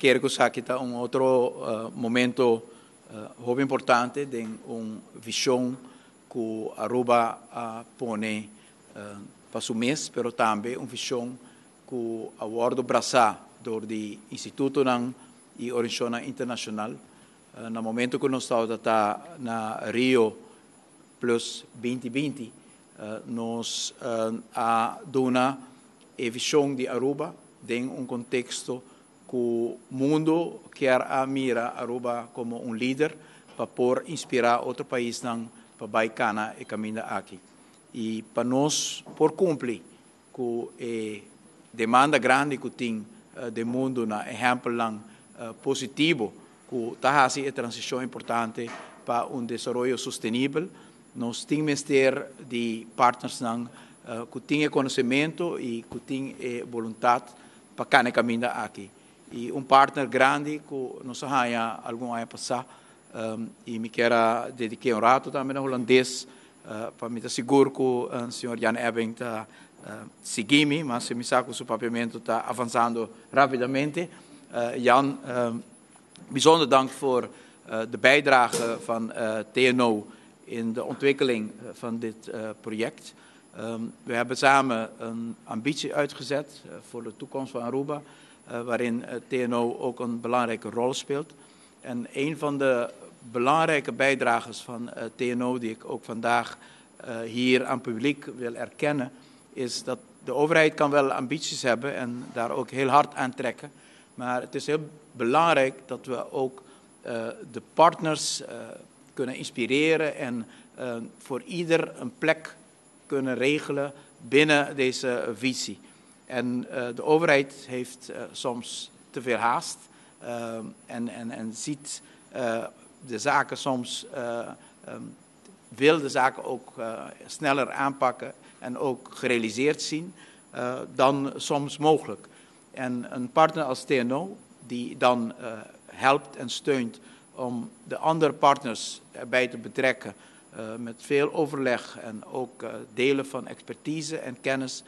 quero que aqui outro momento muito importante de visão que Aruba põe para o mês, mas também visão que aborda abraçar do Instituto e Organização Internacional. No momento que nós estamos na Rio Plus 2020, nós damos a visão de Aruba em contexto que o mundo quer mirar Aruba como líder para poder inspirar outro país para baicana e caminhar aqui. E para nós, por cumprir com a demanda grande que tem do mundo, na exemplo positivo, que está fazendo a transição importante para desenvolvimento sustentável, nós temos que ter de partners que têm conhecimento e que têm vontade para caminhar aqui. E partner grande que nós há algum ano passado, e me quero dedicar rato também ao holandês, para me assegurar que o senhor Jan Ebbing está seguindo, mas se me sabe que o seu papiamento está avançando rapidamente. Jan, bijzonder dank voor de bijdrage van TNO in de ontwikkeling van dit project. We hebben samen een ambitie uitgezet voor de toekomst van Aruba, waarin TNO ook een belangrijke rol speelt. En een van de belangrijke bijdragers van TNO, die ik ook vandaag hier aan het publiek wil erkennen, is dat de overheid kan wel ambities hebben en daar ook heel hard aan trekken. Maar het is heel belangrijk dat we ook de partners kunnen inspireren en voor ieder een plek kunnen regelen binnen deze visie. En de overheid heeft soms te veel haast en ziet de zaken soms, wil de zaken ook sneller aanpakken en ook gerealiseerd zien dan soms mogelijk. En een partner als TNO, die dan helpt en steunt om de andere partners erbij te betrekken, met veel overleg en ook delen van expertise en kennis.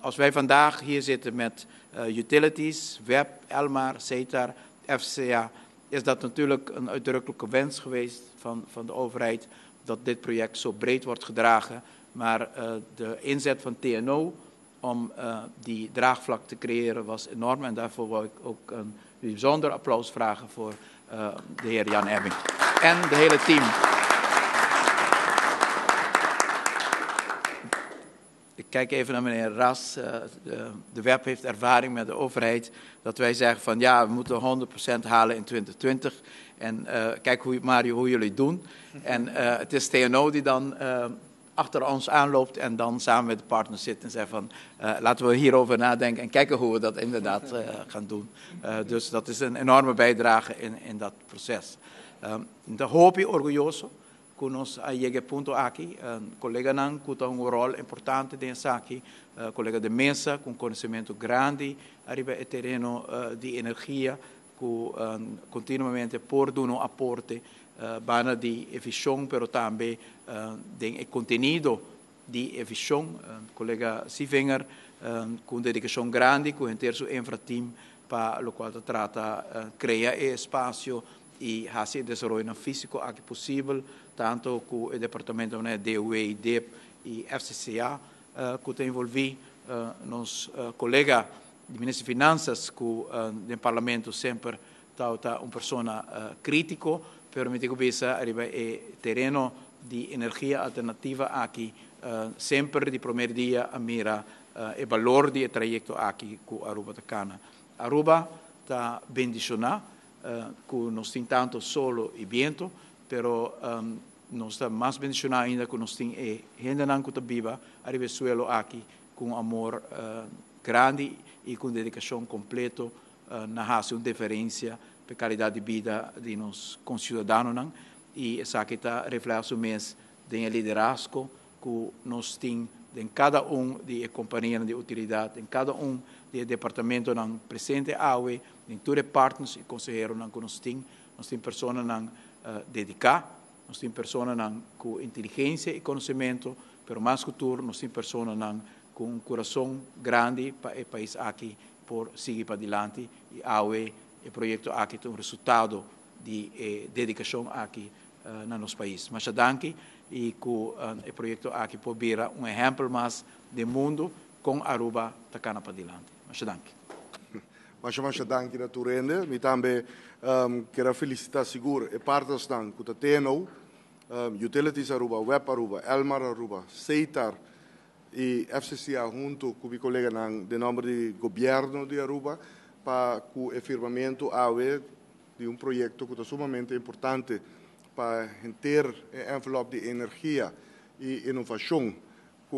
Als wij vandaag hier zitten met utilities, WEB, Elmar, CETAR, FCA, is dat natuurlijk een uitdrukkelijke wens geweest van de overheid dat dit project zo breed wordt gedragen. Maar de inzet van TNO om die draagvlak te creëren was enorm. En daarvoor wil ik ook een bijzonder applaus vragen voor de heer Jan Ebbing en de hele team. Ik kijk even naar meneer Ras. De WEB heeft ervaring met de overheid. Dat wij zeggen van ja, we moeten 100% halen in 2020. En kijk Mario, hoe jullie doen. En het is TNO die dan achter ons aanloopt en dan samen met de partners zit en zegt van laten we hierover nadenken en kijken hoe we dat inderdaad gaan doen. Dus dat is een enorme bijdrage in dat proces. De hoop is orgulloso que nos llegue punto aqui, colega nan que tem rol importante dentro aqui, colega de mesa com conhecimento grande arriba o terreno de energia que continuamente por um aporte bana de visão, pero também de conteúdo de visão, colega Sivinger com dedicação grande, com ter seu infrateam para o qual trata criar espaço e fazer desenvolvimento físico aqui possível, tanto com o departamento de DOE, DEP e FCCA, que tem envolvido nos colegas do Ministério de Finanças, que no Parlamento sempre está uma pessoa crítica, pero me digo que arriba o terreno de energia alternativa aqui, sempre de primeiro dia a mira o valor do trajeto aqui com Aruba Tacana. Aruba está bendicionada, que nós temos tanto solo e vento, pero nós estamos mais bendicionados ainda que nós temos gente que está viva, arriba o suelo aqui, com amor grande e com dedicação completa, na raça uma diferença para a qualidade de vida de nossos concidadãos, e essa aqui está reflexo mesmo do liderazgo que nós temos em cada de companhias de utilidade, em cada de departamento presente AUE, em todos os partners e conselheiros que nós temos pessoas dedicadas, nós temos pessoas com inteligência e conhecimento, mas mais que tudo, nós temos pessoas com coração grande para o país aqui por seguir para adiante e AUE o projeto aqui tem um resultado de dedicação aqui no nosso país. Mas danke e com o projeto aqui pode virar um exemplo mais do mundo com Aruba tacana para diante. Mas danke. Mas danke na Turende. Me também quero felicitar seguro e partes dan que está tendo Utilities Aruba, Web Aruba, Elmar Aruba, CETAR e FCCA junto com o colega de nome de governo de Aruba para o firmamento de um projeto que é sumamente importante para ter o envelope de energia e inovação que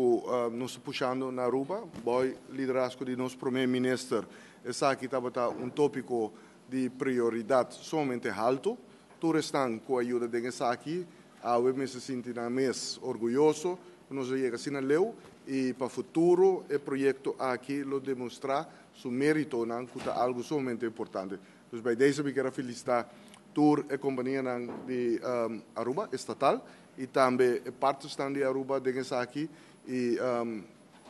nós estamos puxando na Aruba. O liderazgo de nosso primeiro-ministro essa aqui estava um tópico de prioridade somente alto. Todos estão com a ajuda de essa aqui. Eu me sinto mais orgulhoso que nós chegamos assim a leu e para o futuro o projeto aqui lo demonstrar seu mérito, que é algo somente importante. Então, by deze eu quero felicitar toda a companhia de Aruba, estatal, e também a parte de Aruba de essa aqui e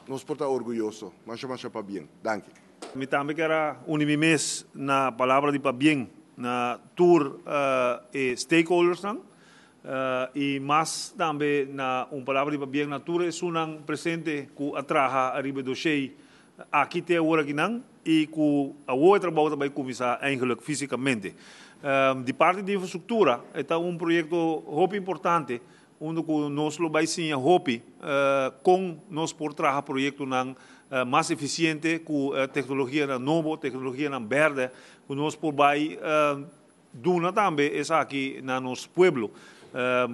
nós estamos orgulhosos. Mas para bem. Danke. Me também quero unir mais na palavra de para bem na tour stakeholders e mais também na palavra de para bem na tour é presente que atraja arriba do cheio aqui tem agora aqui não e que a outra trabalho também começar eigenlijk fisicamente. De parte de infraestrutura é projeto muito importante onde nós vai sim a hope com nós por trabalhar projeto mais eficiente com tecnologia nova, tecnologia verde, que nós por vai duna também essa aqui na nosso pueblo.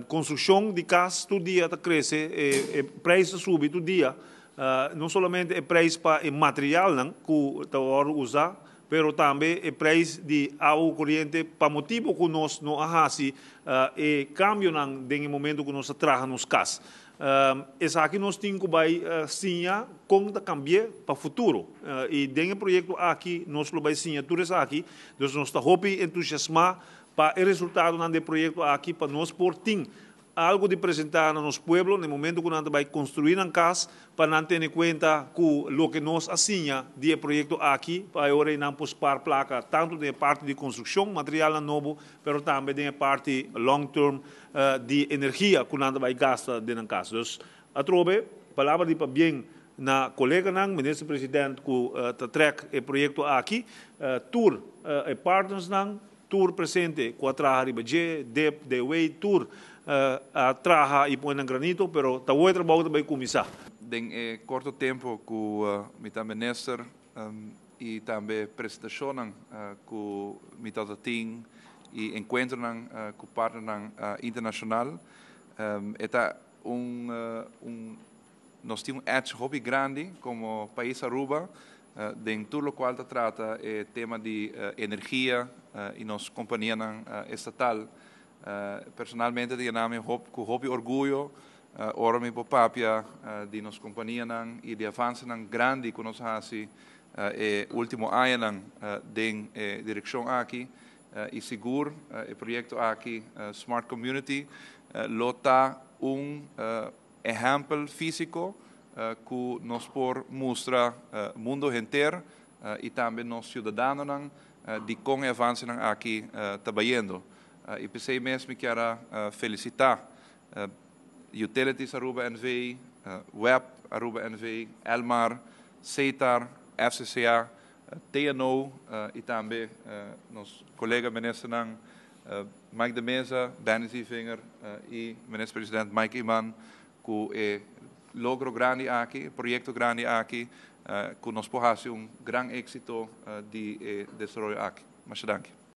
Construção de casas todo dia cresce, preço sobe todo dia. Não somente o preço para o material que está usar, mas também o preço de água corrente para motivo que nós não fazemos e cambio no momento que nós trabalhamos nos casas. Essa aqui nós temos que sinha como cambiar para o futuro. E dentro do projeto aqui nós vamos sinha tudo isso aqui. Então nós estamos entusiasmados para o resultado do projeto aqui para nós por ter algo de apresentar no nosso pueblo no momento que nós vamos construir uma casa para não ter em conta que o que nós assinha de projeto aqui para agora não pospar placa tanto da parte de construção, material novo, mas também da parte long term de energia que nós vamos gastar dentro da casa. Então, a trobe, palavra de para bem na colega ministro presidente que trek o projeto aqui, tour partners tour presente com a trabalho de way tour a traja e põe em granito, pero está o trabalho também começar. Em curto tempo com o ministro e também apresentação com o team e encontro com o partner internacional, é nós temos um hobby grande como país Aruba, em tudo o qual trata o tema de energia e nossa companhia estatal. Personalmente digamos com hobby orgulho ora mi papapia de nossa companhia e de avanço grande que nós fazemos último ano em direção aqui e seguro o projeto aqui Smart Community lota exemplo físico que nós por mostrar mundo inteiro e também nós cidadãos de como avanço aqui trabalhando. E pensei mesmo que era felicitar Utilities Aruba NV, Web Aruba NV, Elmar, CETAR, FCCA, TNO e também nosso colega ministro Mike de Mesa, Danny Zievinger e ministro-presidente Mike Iman, que é logro grande aqui, projeto grande aqui, que nós podemos grande êxito de desenvolver aqui. Muito obrigado.